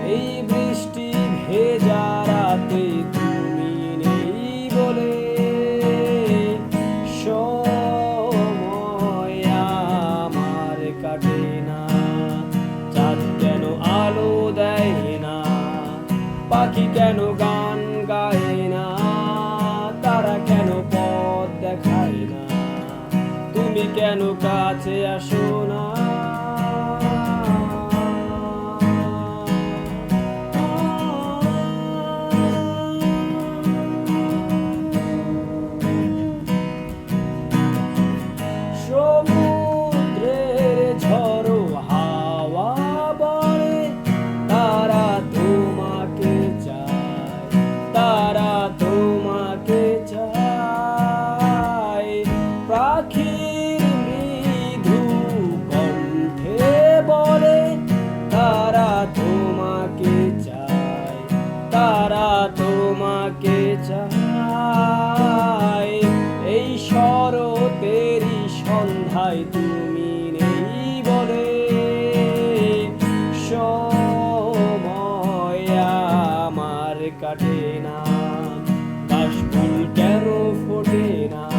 এই বৃষ্টি ভেজা রাতে তুমি নেই বলে সময় আমার কাটে না। চাঁদ কেন আলো দেয় না, পাখি কেন গান গায় না, তারা কেন পথ দেখায় না, তুমি কেন কাছে আসো না? সমুদ্রের ঝড়ো হাওয়া বলে তারা তোমাকে চায়, তারা তোমাকে চায়। পাখির মৃদু কণ্ঠে বলে তারা তোমাকে চায়, তারা তোমাকে চায়। এই শরতেরই সন্ধ্যায় তুমি নেই বলে সময় আমার কাটে না। কাশফুল কেন ফোটে না?